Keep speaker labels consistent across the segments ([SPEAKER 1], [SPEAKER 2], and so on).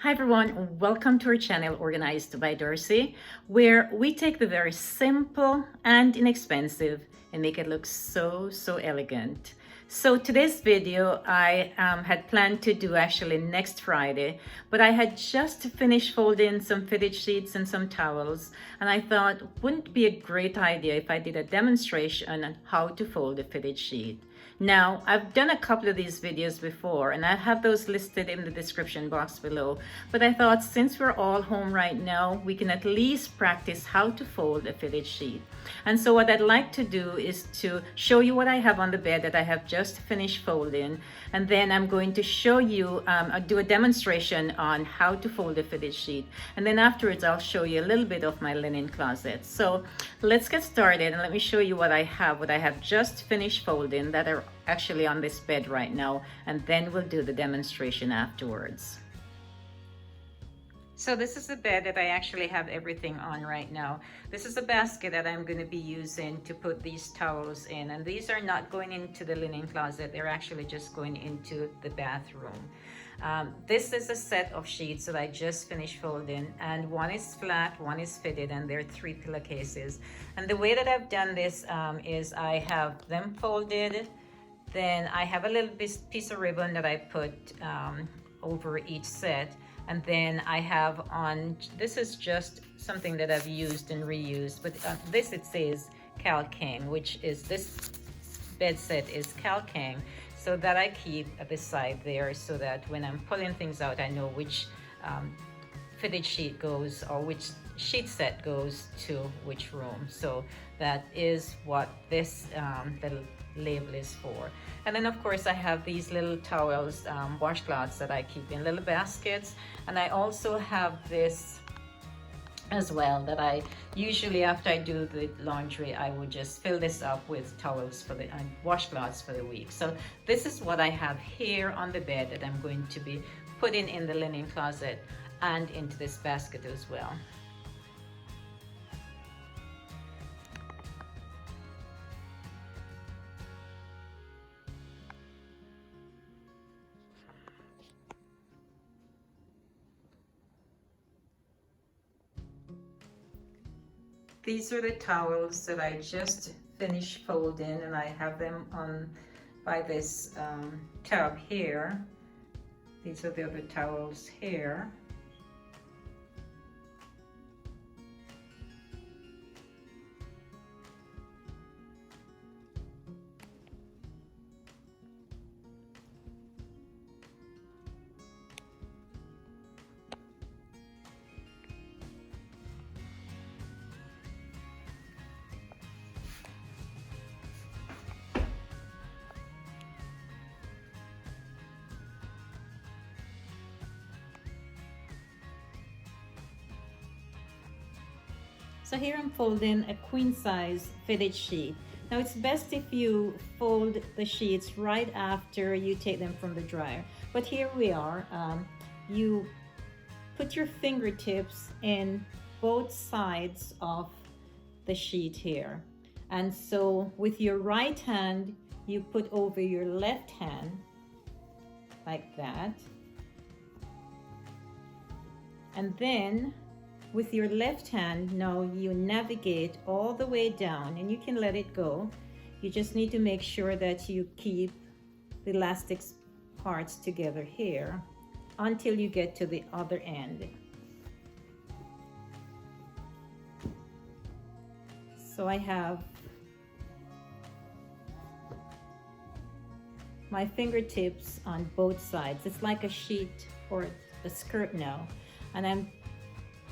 [SPEAKER 1] Hi everyone, welcome to our channel Organized by Darci, where we take the very simple and inexpensive and make it look so elegant. So today's video I had planned to do actually next Friday, but I had just finished folding some fitted sheets and some towels, and I thought wouldn't it be a great idea if I did a demonstration on how to fold a fitted sheet. Now, I've done a couple of these videos before and I have those listed in the description box below, but I thought since we're all home right now, we can at least practice how to fold a fitted sheet. And so what I'd like to do is to show you what I have on the bed that I have just finished folding, and then I'm going to show you, do a demonstration on how to fold a fitted sheet, and then afterwards I'll show you a little bit of my linen closet. So let's get started and let me show you what I have just finished folding that are actually on this bed right now, and then we'll do the demonstration afterwards. So this is the bed that I actually have everything on right now. This is a basket that I'm going to be using to put these towels in, and these are not going into the linen closet, they're actually just going into the bathroom. This is a set of sheets that I just finished folding, and one is flat, one is fitted, and there are 3 pillowcases. And the way that I've done this is I have them folded, then I have a little piece of ribbon that I put over each set, and then I have on, this is just something that I've used and reused, but this it says Calcang, which is, this bed set is Calcang, so that I keep at the side there so that when I'm pulling things out, I know which fitted sheet goes, or which sheet set goes to which room. So that is what this little label is for. And then of course I have these little towels, washcloths that I keep in little baskets, and I also have this as well that I usually, after I do the laundry, I would just fill this up with towels for the washcloths for the week. So this is what I have here on the bed that I'm going to be putting in the linen closet and into this basket as well. These are the towels that I just finished folding, and I have them on by this tub here. These are the other towels here. So here I'm folding a queen size fitted sheet. Now it's best if you fold the sheets right after you take them from the dryer. But here we are. You put your fingertips in both sides of the sheet here. And so with your right hand, you put over your left hand like that. And then with your left hand, now you navigate all the way down, and you can let it go. You just need to make sure that you keep the elastic parts together here until you get to the other end. So I have my fingertips on both sides. It's like a sheet or a skirt now, and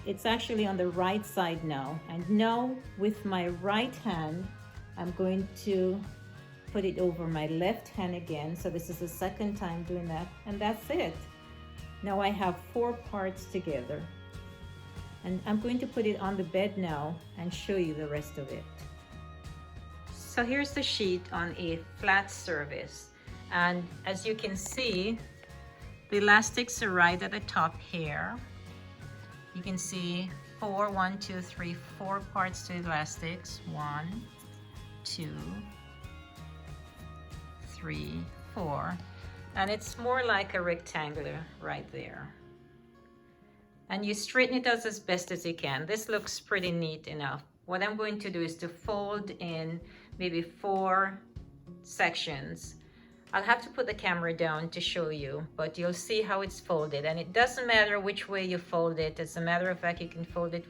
[SPEAKER 1] it's actually on the right side now. And now with my right hand, I'm going to put it over my left hand again. So this is the second time doing that, and that's it. Now I have 4 parts together, and I'm going to put it on the bed now and show you the rest of it. So here's the sheet on a flat surface, and as you can see, the elastics are right at the top here. You can see 4 parts to elastics. 1, 2, 3, 4. And it's more like a rectangular right there. and you straighten it out as best as you can. This looks pretty neat enough. What I'm going to do is to fold in maybe 4 sections. I'll have to put the camera down to show you, but you'll see how it's folded, and it doesn't matter which way you fold it. As a matter of fact, you can fold it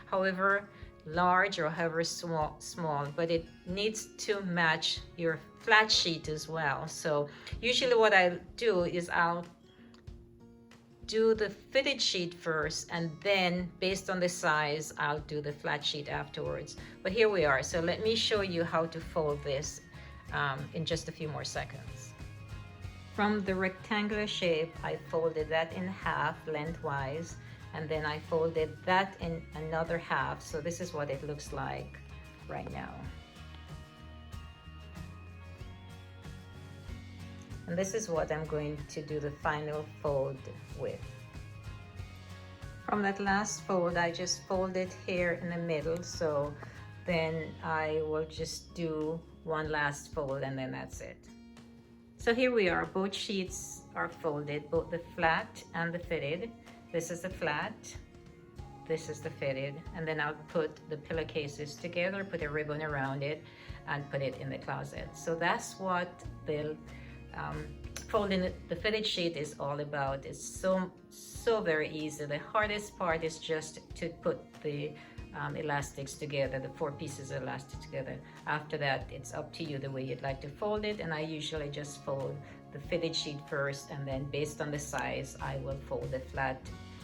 [SPEAKER 1] however large or however small, but it needs to match your flat sheet as well. So usually what I do is I'll do the fitted sheet first, and then based on the size I'll do the flat sheet afterwards. But here we are. So let me show you how to fold this in just a few more seconds. From the rectangular shape, I folded that in half lengthwise, and then I folded that in another half. So this is what it looks like right now. And this is what I'm going to do the final fold with. From that last fold, I just folded here in the middle, so then I will just do one last fold, and then that's it. So here we are. Both sheets are folded, both the flat and the fitted. This is the flat, this is the fitted, and then I'll put the pillowcases together, put a ribbon around it, and put it in the closet. So that's what the folding the fitted sheet is all about. It's so very easy. The hardest part is just to put the elastics together, the 4 pieces of elastic together. After that, it's up to you the way you'd like to fold it, and I usually just fold the fitted sheet first, and then based on the size I will fold the flat,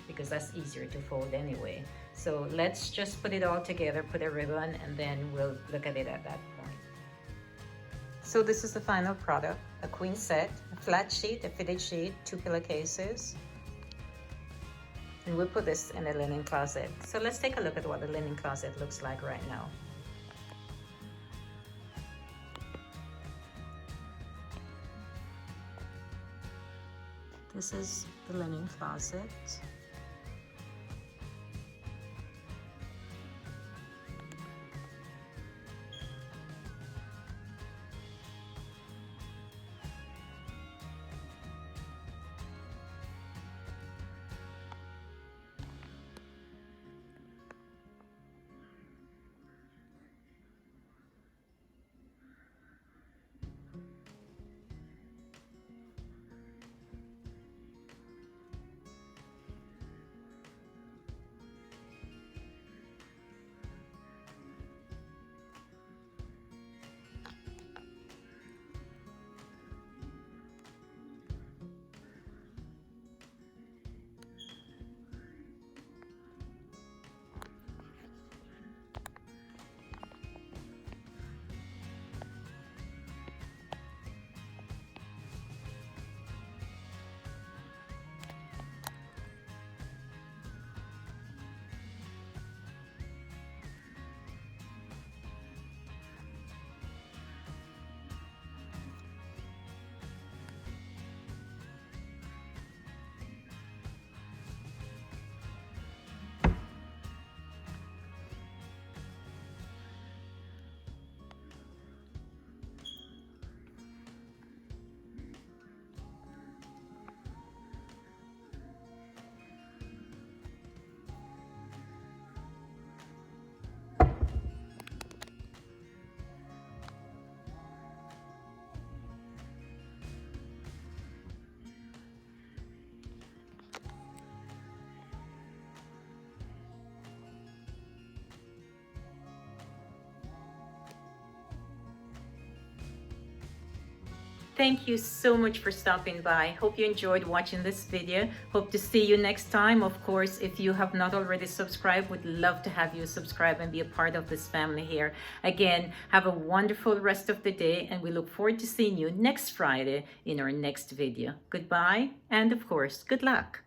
[SPEAKER 1] because that's easier to fold anyway. So let's just put it all together, put a ribbon, and then we'll look at it at that point. So this is the final product: a queen set, a flat sheet, a fitted sheet, 2 pillowcases. And we'll put this in a linen closet. So let's take a look at what the linen closet looks like right now. This is the linen closet. Thank you so much for stopping by. Hope you enjoyed watching this video. Hope to see you next time. Of course, if you have not already subscribed, would love to have you subscribe and be a part of this family here. Again, have a wonderful rest of the day, and we look forward to seeing you next Friday in our next video. Goodbye, and of course, good luck.